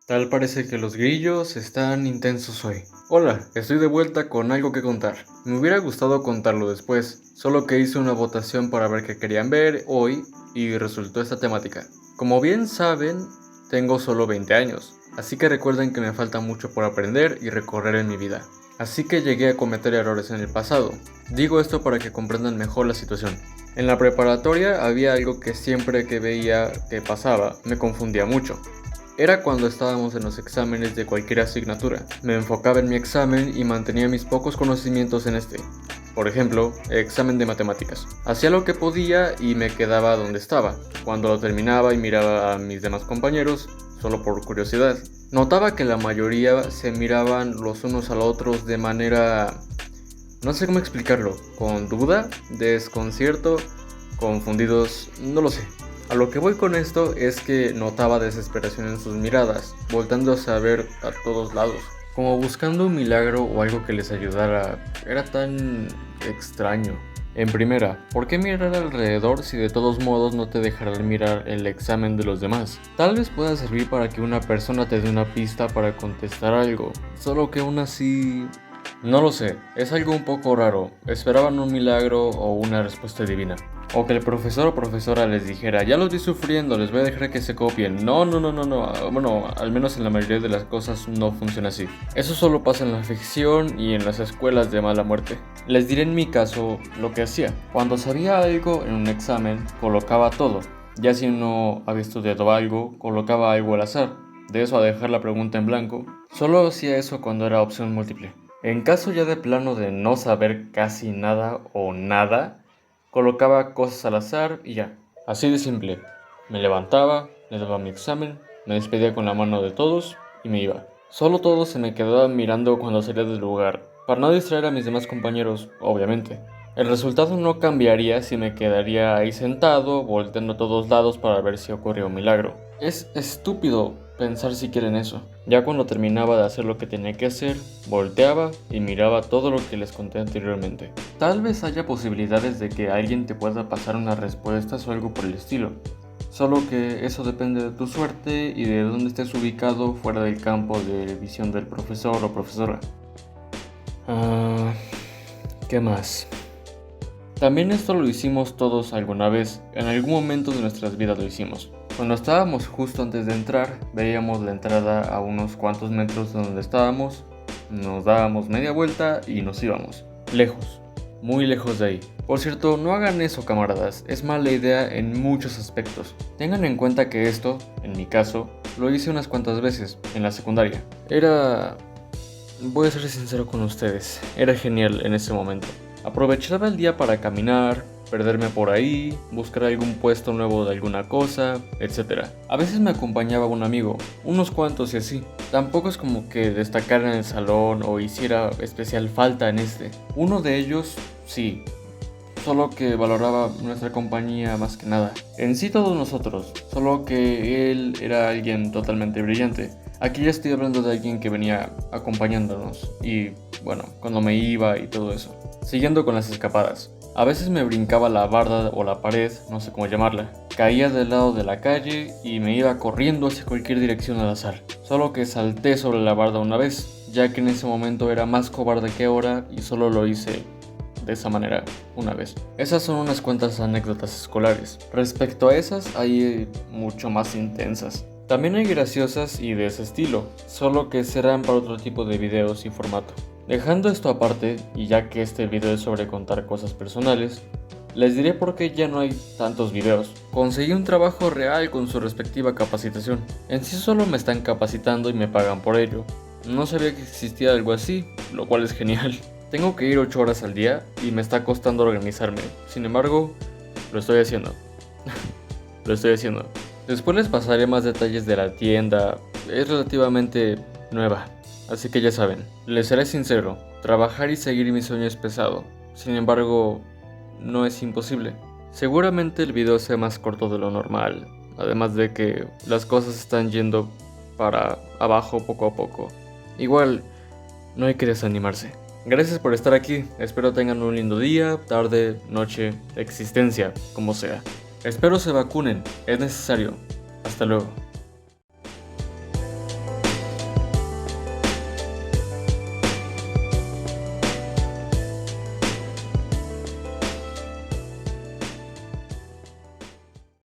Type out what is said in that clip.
Tal parece que los grillos están intensos hoy. Hola, estoy de vuelta con algo que contar. Me hubiera gustado contarlo después, solo que hice una votación para ver qué querían ver hoy y resultó esta temática. Como bien saben, tengo solo 20 años, así que recuerden que me falta mucho por aprender y recorrer en mi vida. Así que llegué a cometer errores en el pasado. Digo esto para que comprendan mejor la situación. En la preparatoria había algo que siempre que veía que pasaba me confundía mucho. Era cuando estábamos en los exámenes de cualquier asignatura. Me enfocaba en mi examen y mantenía mis pocos conocimientos en este. Por ejemplo, examen de matemáticas. Hacía lo que podía y me quedaba donde estaba. Cuando lo terminaba y miraba a mis demás compañeros, solo por curiosidad, notaba que la mayoría se miraban los unos a los otros de manera... no sé cómo explicarlo, con duda, desconcierto, confundidos, no lo sé. A lo que voy con esto es que notaba desesperación en sus miradas, voltándose a ver a todos lados, como buscando un milagro o algo que les ayudara. Era tan extraño. En primera, ¿por qué mirar alrededor si de todos modos no te dejarán mirar el examen de los demás? Tal vez pueda servir para que una persona te dé una pista para contestar algo, solo que aún así... no lo sé, es algo un poco raro. Esperaban un milagro o una respuesta divina. O que el profesor o profesora les dijera, ya los vi sufriendo, les voy a dejar que se copien. No. Bueno, al menos en la mayoría de las cosas no funciona así. Eso solo pasa en la ficción y en las escuelas de mala muerte. Les diré en mi caso lo que hacía. Cuando sabía algo en un examen, colocaba todo. Ya si no había estudiado algo, colocaba algo al azar. De eso a dejar la pregunta en blanco. Solo hacía eso cuando era opción múltiple. En caso ya de plano de no saber casi nada o nada, colocaba cosas al azar y ya. Así de simple. Me levantaba, le daba mi examen, me despedía con la mano de todos y me iba. Solo todos se me quedaban mirando cuando salía del lugar, para no distraer a mis demás compañeros, obviamente. El resultado no cambiaría si me quedaría ahí sentado, volteando a todos lados para ver si ocurría un milagro. Es estúpido pensar siquiera en eso. Ya cuando terminaba de hacer lo que tenía que hacer, volteaba y miraba todo lo que les conté anteriormente. Tal vez haya posibilidades de que alguien te pueda pasar unas respuestas o algo por el estilo. Solo que eso depende de tu suerte y de dónde estés ubicado fuera del campo de visión del profesor o profesora. ¿Qué más? También esto lo hicimos todos alguna vez, en algún momento de nuestras vidas lo hicimos. Cuando estábamos justo antes de entrar, veíamos la entrada a unos cuantos metros de donde estábamos, nos dábamos media vuelta y nos íbamos. Lejos, muy lejos de ahí. Por cierto, no hagan eso, camaradas, es mala idea en muchos aspectos. Tengan en cuenta que esto, en mi caso, lo hice unas cuantas veces, en la secundaria. Voy a ser sincero con ustedes, era genial en ese momento. Aprovechaba el día para caminar, perderme por ahí, buscar algún puesto nuevo de alguna cosa, etc. A veces me acompañaba un amigo, unos cuantos y así. Tampoco es como que destacara en el salón o hiciera especial falta en este. Uno de ellos, sí, solo que valoraba nuestra compañía más que nada. En sí todos nosotros, solo que él era alguien totalmente brillante. Aquí ya estoy hablando de alguien que venía acompañándonos y, bueno, cuando me iba y todo eso. Siguiendo con las escapadas. A veces me brincaba la barda o la pared, no sé cómo llamarla. Caía del lado de la calle y me iba corriendo hacia cualquier dirección al azar. Solo que salté sobre la barda una vez, ya que en ese momento era más cobarde que ahora y solo lo hice de esa manera una vez. Esas son unas cuantas anécdotas escolares. Respecto a esas hay mucho más intensas. También hay graciosas y de ese estilo, solo que serán para otro tipo de videos y formato. Dejando esto aparte, y ya que este video es sobre contar cosas personales, les diré por qué ya no hay tantos videos. Conseguí un trabajo real con su respectiva capacitación. En sí solo me están capacitando y me pagan por ello. No sabía que existía algo así, lo cual es genial. Tengo que ir 8 horas al día y me está costando organizarme. Sin embargo, lo estoy haciendo. Lo estoy haciendo. Después les pasaré más detalles de la tienda. Es relativamente nueva, así que ya saben. Les seré sincero, trabajar y seguir mi sueño es pesado. Sin embargo, no es imposible. Seguramente el video sea más corto de lo normal, además de que las cosas están yendo para abajo poco a poco. Igual, no hay que desanimarse. Gracias por estar aquí, espero tengan un lindo día, tarde, noche, existencia, como sea. Espero se vacunen, es necesario. Hasta Hasta luego.